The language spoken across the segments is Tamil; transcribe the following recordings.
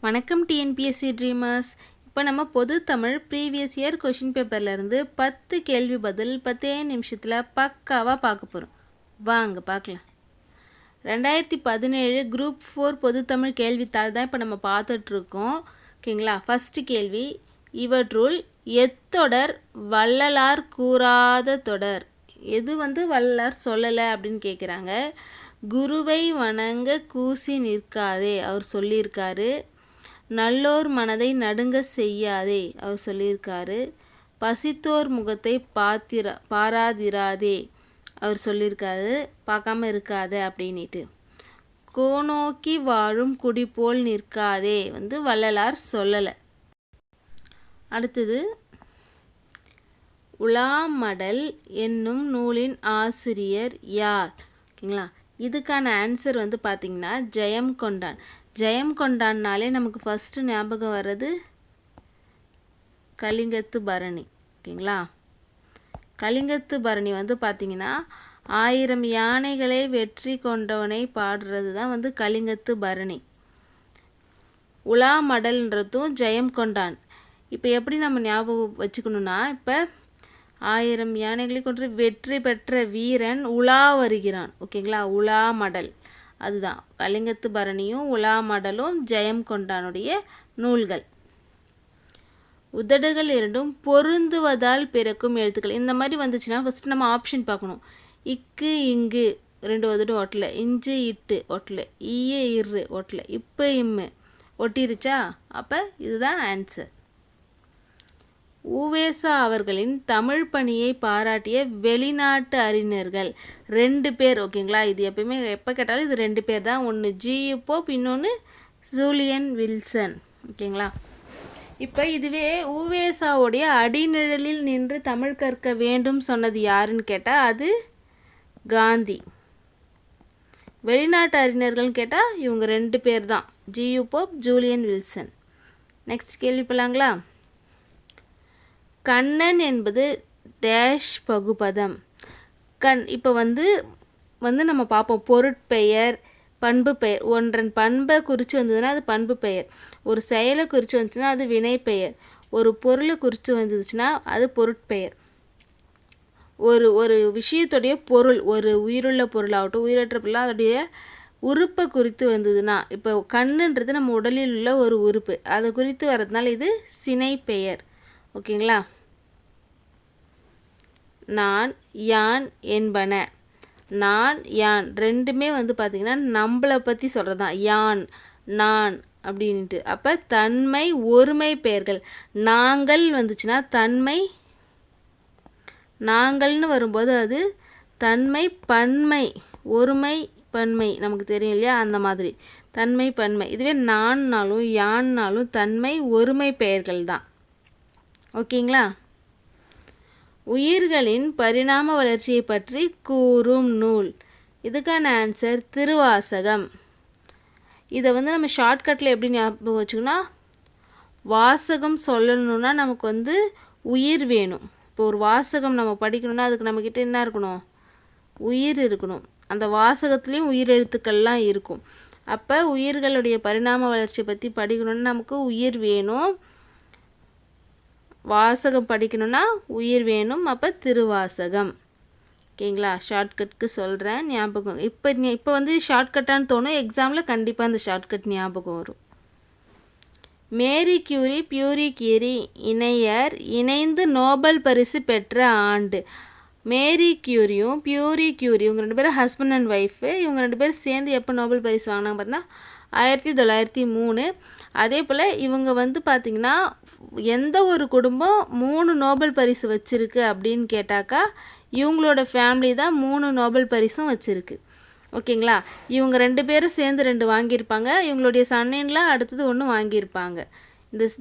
வணக்கம் டிஎன்பிஎஸ்சி ட்ரீமர்ஸ். இப்போ நம்ம பொது தமிழ் ப்ரீவியஸ் இயர் கொஷின் பேப்பர்லேருந்து 10 கேள்வி பதில் 10 நிமிஷத்தில் பக்காவாக பார்க்க போகிறோம். வாங்க பார்க்கலாம். 2017 குரூப் 4 பொது தமிழ் கேள்வித்தாள் தான் இப்போ நம்ம பார்த்துட்ருக்கோம். ஓகேங்களா? ஃபஸ்ட்டு கேள்வி, இவற்றுள் எத்தொடர் வள்ளலார் கூறாத தொடர்? எது வள்ளலார் சொல்லலை அப்படின்னு கேட்குறாங்க. குருவை வணங்க கூசி நிற்காதே அவர் சொல்லியிருக்காரு. நல்லோர் மனதை நடுங்க செய்யாதே அவர் சொல்லியிருக்காரு. பசித்தோர் முகத்தை பாராதிராதே அவர் சொல்லியிருக்காரு. பார்க்காம இருக்காத அப்படின்ட்டு. கோநோக்கி வாழும் குடி போல் நிற்காதே வள்ளலார் சொல்லலை. அடுத்தது, உலாமடல் என்னும் நூலின் ஆசிரியர் யார்? ஓகேங்களா? இதுக்கான ஆன்சர் பார்த்திங்கன்னா ஜெயம் கொண்டான். ஜெயம் கொண்டான்னாலே நமக்கு ஃபஸ்ட்டு ஞாபகம் வர்றது கலிங்கத்து பரணி. ஓகேங்களா? கலிங்கத்து பரணி பார்த்திங்கன்னா 1000 யானைகளை வெற்றி கொண்டவனை பாடுறது தான் கலிங்கத்து பரணி. உலாமடல்ன்றதும் ஜெயம் கொண்டான். இப்போ எப்படி நம்ம ஞாபகம் வச்சுக்கணுன்னா, இப்போ 1000 யானைகளை கொண்டு வெற்றி பெற்ற வீரன் உலா வருகிறான். ஓகேங்களா? உலாமடல் அதுதான். கலிங்கத்து பரணியும் உலாமடலும் ஜெயம் கொண்டானுடைய நூல்கள். உதடுகள் இரண்டும் பொருந்துவதால் பிறக்கும் எழுத்துக்கள். இந்த மாதிரி வந்துச்சுன்னா ஃபஸ்ட்டு நம்ம ஆப்ஷன் பார்க்கணும். இக்கு இங்கு 2 உதடு ஒட்டலை, இஞ்சு இட்டு ஒட்டலை, ஈய இரு ஒட்டலை, இப்போ இம்மு ஒட்டிருச்சா? அப்போ இதுதான் ஆன்சர். உவேசா அவர்களின் தமிழ் பணியை பாராட்டிய வெளிநாட்டு அறிஞர்கள் 2 பேர். ஓகேங்களா? இது எப்பயுமே எப்போ கேட்டாலும் இது 2 பேர் தான். ஒன்று ஜியு போப், இன்னொன்று ஜூலியன் வில்சன். ஓகேங்களா? இப்போ இதுவே உவேசாவுடைய அடிநிழலில் நின்று தமிழ் கற்க வேண்டும் சொன்னது யாருன்னு கேட்டால் அது காந்தி. வெளிநாட்டு அறிஞர்கள்னு கேட்டால் இவங்க 2 பேர் தான், G U Pope, Julian Wilson. Next கேள்வி போலாங்களா? கண்ணன் என்பது டேஷ் பகுபதம். இப்போ நம்ம பார்ப்போம். பொருட்பெயர், பண்பு பெயர். ஒன்றன் பண்பை குறித்து வந்ததுன்னா அது பண்பு பெயர். ஒரு செயலை குறித்து வந்துச்சுன்னா அது வினை பெயர். ஒரு பொருளை குறித்து வந்துச்சுன்னா அது பொருட்பெயர். ஒரு விஷயத்துடைய பொருள், ஒரு உயிருள்ள பொருளாகட்டும் உயிரற்ற பொருளாக அதோடைய உறுப்பை குறித்து வந்ததுன்னா, இப்போ கண்ணுன்றது நம்ம உடலில் உள்ள ஒரு உறுப்பு, அதை குறித்து வர்றதுனால இது சினை பெயர். ஓகேங்களா? நான், யான் என்பன. நான், யான் ரெண்டுமே பார்த்திங்கன்னா நம்மளை பற்றி சொல்கிறது தான். யான், நான் அப்படின்ட்டு. அப்போ தன்மை ஒருமை பெயர்கள். நாங்கள் வந்துச்சுன்னா தன்மை, நாங்கள்னு வரும்போது அது தன்மை பன்மை, ஒருமை பன்மை நமக்கு தெரியும் இல்லையா? அந்த மாதிரி தன்மை பன்மை. இதுவே நான்னாலும் யான்னாலும் தன்மை ஒருமை பெயர்கள் தான். ஓகேங்களா? உயிர்களின் பரிணாம வளர்ச்சியை பற்றி கூறும் நூல். இதுக்கான ஆன்சர் திருவாசகம். இதை நம்ம ஷார்ட்கட்டில் எப்படி ஞாபகம் வச்சுக்கோன்னா, வாசகம் சொல்லணுன்னா நமக்கு உயிர் வேணும். இப்போ ஒரு வாசகம் நம்ம படிக்கணும்னா அதுக்கு நம்மக்கிட்ட என்ன இருக்கணும்? உயிர் இருக்கணும். அந்த வாசகத்துலேயும் உயிர் எழுத்துக்கள்லாம் இருக்கும். அப்போ உயிர்களுடைய பரிணாம வளர்ச்சியை பற்றி படிக்கணும்னா நமக்கு உயிர் வேணும். வாசகம் படிக்கணும்னா உயிர் வேணும். அப்போ திருவாசகம். ஓகேங்களா? ஷார்ட்கட்டுக்கு சொல்கிறேன், ஞாபகம். இப்போ ஷார்ட்கட்டான்னு தோணும். எக்ஸாமில் கண்டிப்பாக அந்த ஷார்ட்கட் ஞாபகம் வரும். மேரி கியூரி, பியூரி கியூரி இணையர் இணைந்து நோபல் பரிசு பெற்ற ஆண்டு. மேரி கியூரியும் பியூரி கியூரி இவங்க 2 பேரும் ஹஸ்பண்ட் அண்ட் ஒய்ஃபு. இவங்க 2 பேரும் சேர்ந்து எப்போ நோபல் பரிசு வாங்கினாங்க பார்த்தீங்கன்னா 1903. அதே போல் இவங்க பார்த்திங்கன்னா எந்த ஒரு குடும்பம் 3 நோபல் பரிசு வச்சுருக்கு அப்படின்னு கேட்டாக்கா இவங்களோட ஃபேமிலி தான் 3 நோபல் பரிசும் வச்சுருக்கு. ஓகேங்களா? இவங்க 2 பேரும் சேர்ந்து 2 வாங்கியிருப்பாங்க. இவங்களுடைய சன்னின்லாம் அடுத்தது 1 வாங்கியிருப்பாங்க.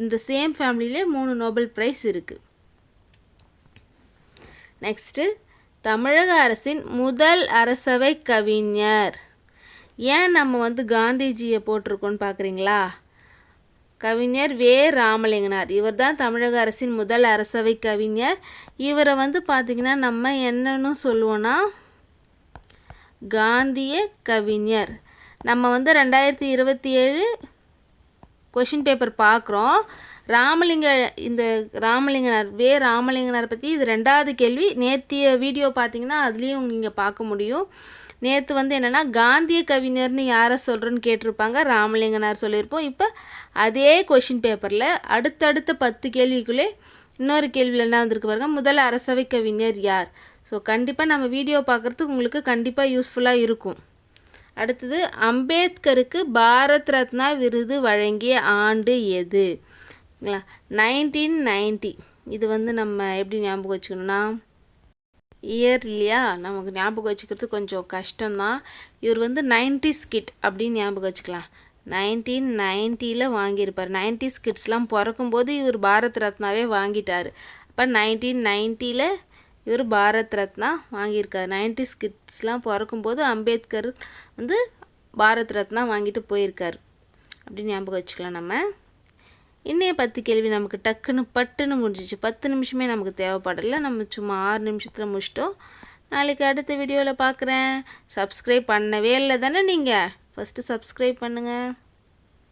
இந்த சேம் ஃபேமிலியிலே 3 நோபல் ப்ரைஸ் இருக்குது. நெக்ஸ்ட்டு, தமிழக அரசின் முதல் அரசவை கவிஞர். ஏன் நம்ம காந்திஜியை போட்டிருக்கோன்னு பார்க்குறீங்களா? கவிஞர் வே. ராமலிங்கனார். இவர் தான் தமிழக அரசின் முதல் அரசவை கவிஞர். இவரை பார்த்திங்கன்னா நம்ம என்னன்னு சொல்லுவோன்னா காந்திய கவிஞர். நம்ம 2027 கொஷின் பேப்பர் பார்க்குறோம். இந்த ராமலிங்கனார் ராமலிங்கனார் பற்றி இது 2வது கேள்வி. நேத்திய வீடியோ பார்த்தீங்கன்னா அதுலேயும் நீங்கள் பார்க்க முடியும். நேற்று வந்து என்னென்னா காந்திய கவிஞர்னு யாரை சொல்கிறேன்னு கேட்டிருப்பாங்க, ராமலிங்கனார் சொல்லியிருப்போம். இப்போ அதே கொஷின் பேப்பரில் அடுத்தடுத்த 10 கேள்விக்குள்ளே இன்னொரு கேள்வியில் என்ன வந்திருக்கு பாருங்க, முதல் அரசவை கவிஞர் யார். ஸோ கண்டிப்பாக நம்ம வீடியோ பார்க்குறதுக்கு உங்களுக்கு கண்டிப்பாக யூஸ்ஃபுல்லாக இருக்கும். அடுத்தது அம்பேத்கருக்கு பாரத் ரத்னா விருது வழங்கிய ஆண்டு எது? 1990. இது வந்து நம்ம எப்படி ஞாபகம் வச்சுக்கணும்னா இயர் இல்லையா, நமக்கு ஞாபகம் வச்சுக்கிறது கொஞ்சம் கஷ்டம்தான். இவர் வந்து 90s கிட் அப்படின்னு ஞாபகம் வச்சுக்கலாம். 1990 வாங்கியிருப்பார். 90s கிட்ஸ்லாம் பிறக்கும்போது இவர் பாரத் ரத்னாவே வாங்கிட்டார். அப்போ 1990 இவர் பாரத் ரத்னா வாங்கியிருக்கார். 90s கிட்ஸ்லாம் பிறக்கும்போது அம்பேத்கர் வந்து பாரத் ரத்னா வாங்கிட்டு போயிருக்கார் அப்படின்னு ஞாபகம் வச்சுக்கலாம். நம்ம இன்னைய 10 கேள்வி நமக்கு பட்டுன்னு முடிஞ்சிச்சு. 10 நிமிஷமே நமக்கு தேவைப்படலை. நம்ம சும்மா 6 நிமிஷத்தில் முடிச்சிட்டோம். நாளைக்கு அடுத்த வீடியோவில் பார்க்குறேன். சப்ஸ்கிரைப் பண்ணவே இல்லை தானே நீங்கள்? ஃபஸ்ட்டு சப்ஸ்கிரைப் பண்ணுங்கள்.